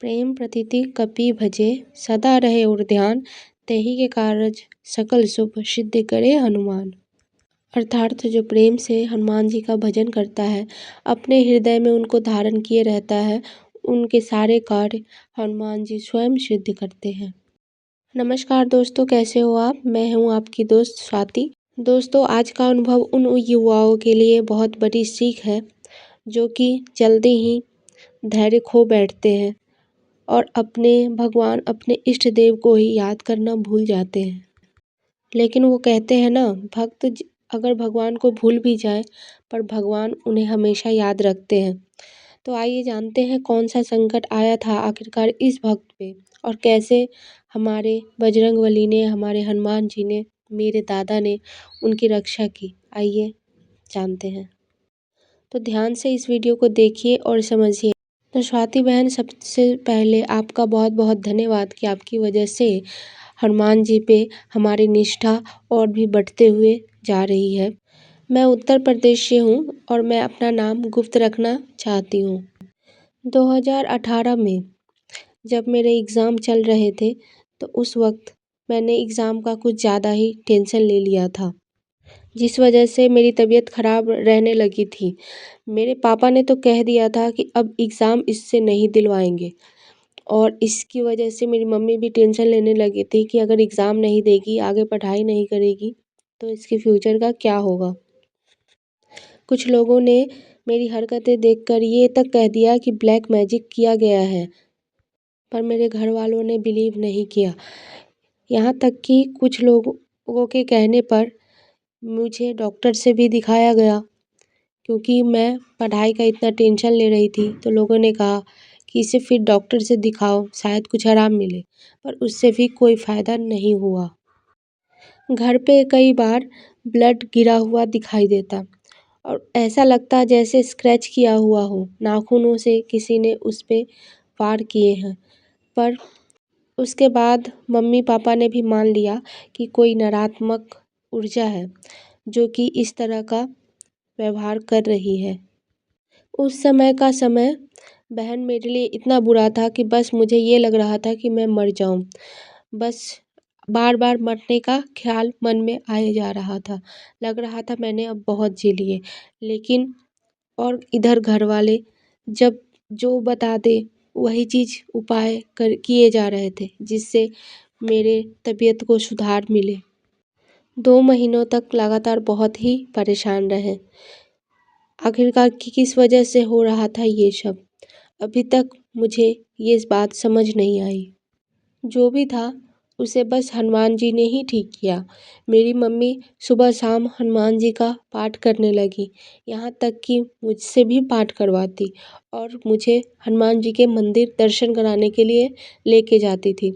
प्रेम प्रतीति कपि भजे, सदा रहे और ध्यान, तेहि के कारज सकल शुभ सिद्धि करे हनुमान। अर्थात जो प्रेम से हनुमान जी का भजन करता है, अपने हृदय में उनको धारण किए रहता है, उनके सारे कार्य हनुमान जी स्वयं सिद्ध करते हैं। नमस्कार दोस्तों, कैसे हो आप? मैं हूँ आपकी दोस्त स्वाति। दोस्तों, आज का अनुभव उन युवाओं के लिए बहुत बड़ी सीख है जो कि जल्दी ही धैर्य खो बैठते हैं और अपने इष्ट देव को ही याद करना भूल जाते हैं। लेकिन वो कहते हैं ना, अगर भगवान को भूल भी जाए पर भगवान उन्हें हमेशा याद रखते हैं। तो आइए जानते हैं कौन सा संकट आया था आखिरकार इस भक्त पे और कैसे हमारे बजरंगबली ने, हमारे हनुमान जी ने, मेरे दादा ने उनकी रक्षा की। आइए जानते हैं। तो ध्यान से इस वीडियो को देखिए और समझिए। तो स्वाति बहन, सबसे पहले आपका बहुत बहुत धन्यवाद कि आपकी वजह से हनुमान जी पे हमारी निष्ठा और भी बढ़ते हुए जा रही है। मैं उत्तर प्रदेश से हूँ और मैं अपना नाम गुप्त रखना चाहती हूँ। 2018 में जब मेरे एग्ज़ाम चल रहे थे तो उस वक्त मैंने एग्ज़ाम का कुछ ज़्यादा ही टेंशन ले लिया था, जिस वजह से मेरी तबीयत ख़राब रहने लगी थी। मेरे पापा ने तो कह दिया था कि अब एग्ज़ाम इससे नहीं दिलवाएंगे और इसकी वजह से मेरी मम्मी भी टेंशन लेने लगी थी कि अगर एग्ज़ाम नहीं देगी, आगे पढ़ाई नहीं करेगी तो इसके फ्यूचर का क्या होगा। कुछ लोगों ने मेरी हरकतें देखकर ये तक कह दिया कि ब्लैक मैजिक किया गया है, पर मेरे घर वालों ने बिलीव नहीं किया। यहाँ तक कि कुछ लोगों के कहने पर मुझे डॉक्टर से भी दिखाया गया, क्योंकि मैं पढ़ाई का इतना टेंशन ले रही थी। तो लोगों ने कहा कि इसे फिर डॉक्टर से दिखाओ, शायद कुछ आराम मिले, पर उससे भी कोई फ़ायदा नहीं हुआ। घर पे कई बार ब्लड गिरा हुआ दिखाई देता और ऐसा लगता जैसे स्क्रैच किया हुआ हो, नाखूनों से किसी ने उस पे वार किए हैं। पर उसके बाद मम्मी पापा ने भी मान लिया कि कोई नकारात्मक ऊर्जा है जो कि इस तरह का व्यवहार कर रही है। उस समय का समय बहन मेरे लिए इतना बुरा था कि बस मुझे ये लग रहा था कि मैं मर जाऊं। बस बार बार मरने का ख्याल मन में आए जा रहा था। लग रहा था मैंने अब बहुत जी लिए। लेकिन और इधर घर वाले जब जो बता दे वही चीज़ उपाय किए जा रहे थे, जिससे मेरे तबीयत को सुधार मिले। 2 महीनों तक लगातार बहुत ही परेशान रहे। आखिरकार किस वजह से हो रहा था ये सब, अभी तक मुझे ये बात समझ नहीं आई। जो भी था उसे बस हनुमान जी ने ही ठीक किया। मेरी मम्मी सुबह शाम हनुमान जी का पाठ करने लगी, यहाँ तक कि मुझसे भी पाठ करवाती और मुझे हनुमान जी के मंदिर दर्शन कराने के लिए लेके जाती थी।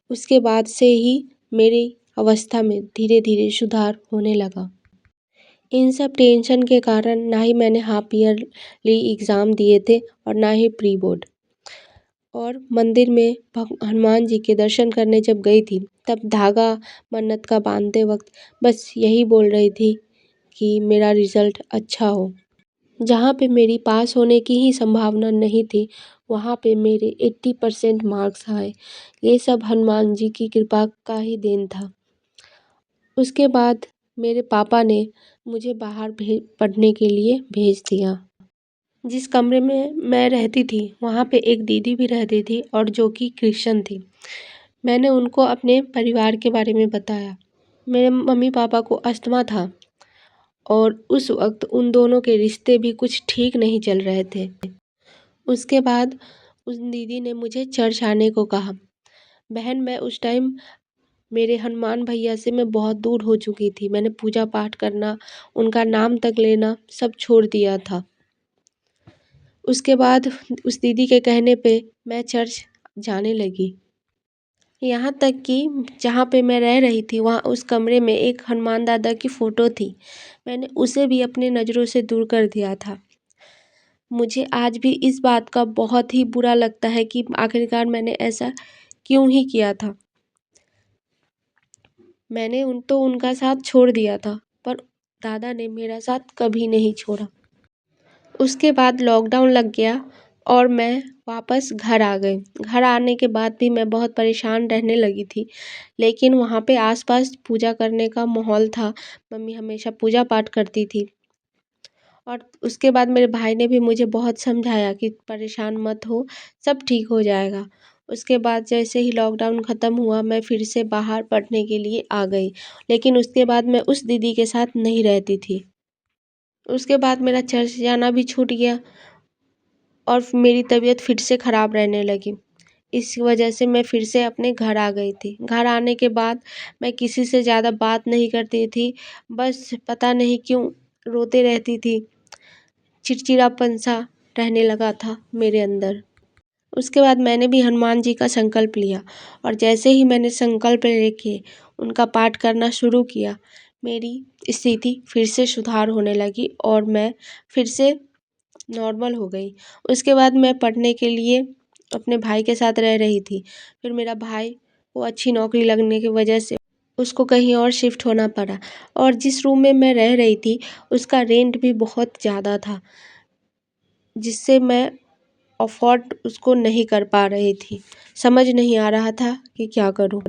उसके बाद से ही मेरी अवस्था में धीरे धीरे सुधार होने लगा। इन सब टेंशन के कारण ना ही मैंने हाफ ईयरली एग्ज़ाम दिए थे और ना ही प्री बोर्ड। और मंदिर में हनुमान जी के दर्शन करने जब गई थी, तब धागा मन्नत का बांधते वक्त बस यही बोल रही थी कि मेरा रिज़ल्ट अच्छा हो। जहाँ पे मेरी पास होने की ही संभावना नहीं थी, वहाँ पे मेरे 80% मार्क्स आए। ये सब हनुमान जी की कृपा का ही देन था। उसके बाद मेरे पापा ने मुझे बाहर पढ़ने के लिए भेज दिया। जिस कमरे में मैं रहती थी वहाँ पे एक दीदी भी रहती थी और जो कि क्रिश्चियन थी। मैंने उनको अपने परिवार के बारे में बताया। मेरे मम्मी पापा को अस्थमा था और उस वक्त उन दोनों के रिश्ते भी कुछ ठीक नहीं चल रहे थे। उसके बाद उस दीदी ने मुझे चर्च आने को कहा। बहन, मैं उस टाइम मेरे हनुमान भैया से मैं बहुत दूर हो चुकी थी। मैंने पूजा पाठ करना, उनका नाम तक लेना सब छोड़ दिया था। उसके बाद उस दीदी के कहने पे मैं चर्च जाने लगी। यहाँ तक कि जहाँ पे मैं रह रही थी वहाँ उस कमरे में एक हनुमान दादा की फ़ोटो थी। मैंने उसे भी अपने नज़रों से दूर कर दिया था। मुझे आज भी इस बात का बहुत ही बुरा लगता है कि आखिरकार मैंने ऐसा क्यों ही किया था। मैंने उनका साथ छोड़ दिया था, पर दादा ने मेरा साथ कभी नहीं छोड़ा। उसके बाद लॉकडाउन लग गया और मैं वापस घर आ गई। घर आने के बाद भी मैं बहुत परेशान रहने लगी थी, लेकिन वहाँ पे आस-पास पूजा करने का माहौल था। मम्मी हमेशा पूजा पाठ करती थी और उसके बाद मेरे भाई ने भी मुझे बहुत समझाया कि परेशान मत हो, सब ठीक हो जाएगा। उसके बाद जैसे ही लॉकडाउन ख़त्म हुआ, मैं फिर से बाहर पढ़ने के लिए आ गई, लेकिन उसके बाद मैं उस दीदी के साथ नहीं रहती थी। उसके बाद मेरा चर्च जाना भी छूट गया और मेरी तबीयत फिर से ख़राब रहने लगी। इस वजह से मैं फिर से अपने घर आ गई थी। घर आने के बाद मैं किसी से ज़्यादा बात नहीं करती थी, बस पता नहीं क्यों रोते रहती थी। चिड़चिड़ापन सा रहने लगा था मेरे अंदर। उसके बाद मैंने भी हनुमान जी का संकल्प लिया और जैसे ही मैंने संकल्प लेके उनका पाठ करना शुरू किया, मेरी स्थिति फिर से सुधार होने लगी और मैं फिर से नॉर्मल हो गई। उसके बाद मैं पढ़ने के लिए अपने भाई के साथ रह रही थी। फिर मेरा भाई को अच्छी नौकरी लगने की वजह से उसको कहीं और शिफ्ट होना पड़ा और जिस रूम में मैं रह रही थी, उसका रेंट भी बहुत ज़्यादा था, जिससे मैं अफ़ोर्ड उसको नहीं कर पा रही थी। समझ नहीं आ रहा था कि क्या करूँ?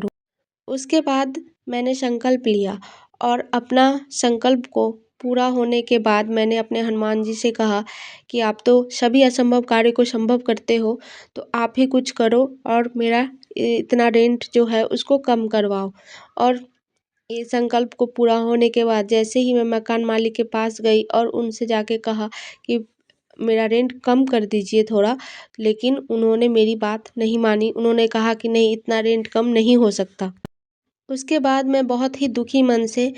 उसके बाद मैंने संकल्प लिया और अपना संकल्प को पूरा होने के बाद मैंने अपने हनुमान जी से कहा कि आप तो सभी असंभव कार्य को संभव करते हो, तो आप ही कुछ करो और मेरा इतना रेंट जो है उसको कम करवाओ। और ये संकल्प को पूरा होने के बाद जैसे ही मैं मकान मालिक के पास गई और उनसे जाके कहा कि मेरा रेंट कम कर दीजिए थोड़ा, लेकिन उन्होंने मेरी बात नहीं मानी। उन्होंने कहा कि नहीं, इतना रेंट कम नहीं हो सकता। उसके बाद मैं बहुत ही दुखी मन से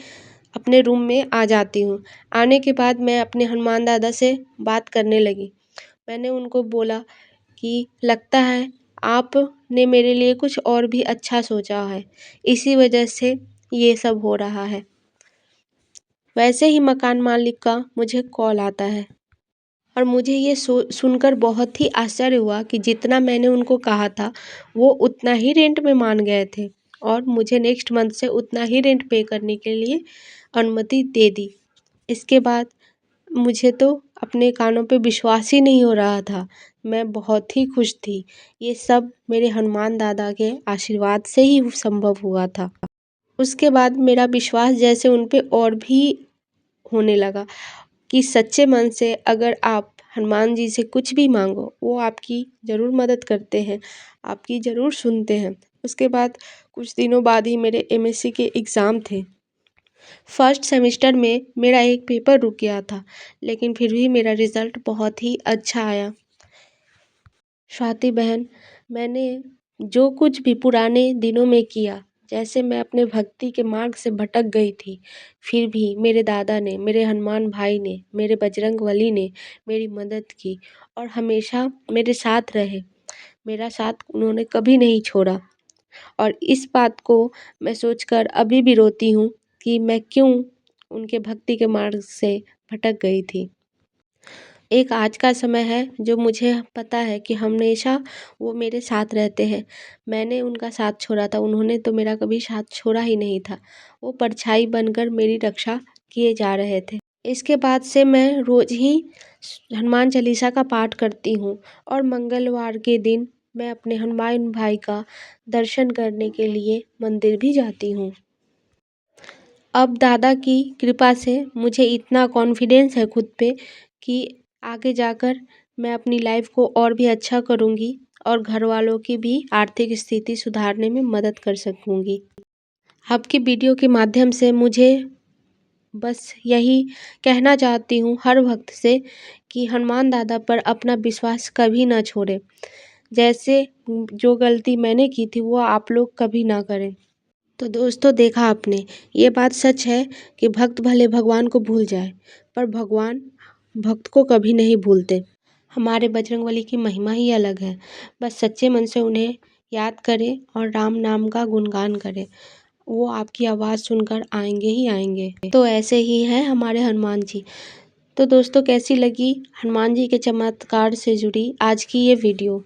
अपने रूम में आ जाती हूँ। आने के बाद मैं अपने हनुमान दादा से बात करने लगी। मैंने उनको बोला कि लगता है आपने मेरे लिए कुछ और भी अच्छा सोचा है, इसी वजह से ये सब हो रहा है। वैसे ही मकान मालिक का मुझे कॉल आता है और मुझे ये सुनकर बहुत ही आश्चर्य हुआ कि जितना मैंने उनको कहा था, वो उतना ही रेंट में मान गए थे और मुझे नेक्स्ट मंथ से उतना ही रेंट पे करने के लिए अनुमति दे दी। इसके बाद मुझे तो अपने कानों पे विश्वास ही नहीं हो रहा था। मैं बहुत ही खुश थी। ये सब मेरे हनुमान दादा के आशीर्वाद से ही संभव हुआ था। उसके बाद मेरा विश्वास जैसे उन पे और भी होने लगा कि सच्चे मन से अगर आप हनुमान जी से कुछ भी मांगो, वो आपकी ज़रूर मदद करते हैं, आपकी ज़रूर सुनते हैं। उसके बाद कुछ दिनों बाद ही मेरे एमएससी के एग्ज़ाम थे। फर्स्ट सेमेस्टर में मेरा एक पेपर रुक गया था, लेकिन फिर भी मेरा रिज़ल्ट बहुत ही अच्छा आया। स्वाति बहन, मैंने जो कुछ भी पुराने दिनों में किया, जैसे मैं अपने भक्ति के मार्ग से भटक गई थी, फिर भी मेरे दादा ने, मेरे हनुमान भाई ने, मेरे बजरंगबली ने मेरी मदद की और हमेशा मेरे साथ रहे। मेरा साथ उन्होंने कभी नहीं छोड़ा और इस बात को मैं सोचकर अभी भी रोती हूँ कि मैं क्यों उनके भक्ति के मार्ग से भटक गई थी। एक आज का समय है जो मुझे पता है कि हमेशा वो मेरे साथ रहते हैं। मैंने उनका साथ छोड़ा था, उन्होंने तो मेरा कभी साथ छोड़ा ही नहीं था। वो परछाई बनकर मेरी रक्षा किए जा रहे थे। इसके बाद से मैं रोज़ ही हनुमान चालीसा का पाठ करती हूँ और मंगलवार के दिन मैं अपने हनुमान भाई का दर्शन करने के लिए मंदिर भी जाती हूँ। अब दादा की कृपा से मुझे इतना कॉन्फिडेंस है खुद पे कि आगे जाकर मैं अपनी लाइफ को और भी अच्छा करूँगी और घर वालों की भी आर्थिक स्थिति सुधारने में मदद कर सकूँगी। आपकी वीडियो के माध्यम से मुझे बस यही कहना चाहती हूँ हर भक्त से कि हनुमान दादा पर अपना विश्वास कभी ना छोड़ें। जैसे जो गलती मैंने की थी वो आप लोग कभी ना करें। तो दोस्तों, देखा आपने, ये बात सच है कि भक्त भले भगवान को भूल जाए, पर भगवान भक्त को कभी नहीं भूलते। हमारे बजरंगबली की महिमा ही अलग है। बस सच्चे मन से उन्हें याद करें और राम नाम का गुणगान करें। वो आपकी आवाज़ सुनकर आएंगे ही आएंगे। तो ऐसे ही हैं हमारे हनुमान जी। तो दोस्तों, कैसी लगी हनुमान जी के चमत्कार से जुड़ी आज की ये वीडियो?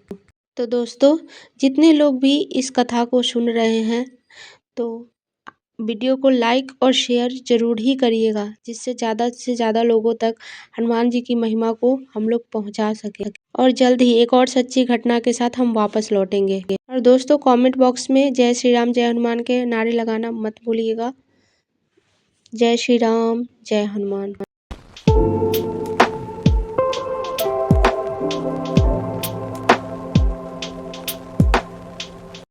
तो दोस्तों, जितने लोग भी इस कथा को सुन रहे हैं, तो वीडियो को लाइक और शेयर जरूर ही करिएगा, जिससे से ज़्यादा लोगों तक हनुमान जी की महिमा को हम लोग पहुंचा सके। और जल्द ही एक और सच्ची घटना के साथ हम वापस लौटेंगे। और दोस्तों, कमेंट बॉक्स में जय श्री राम जय हनुमान के नारे लगाना मत भूलिएगा। जय श्री राम जय हनुमान।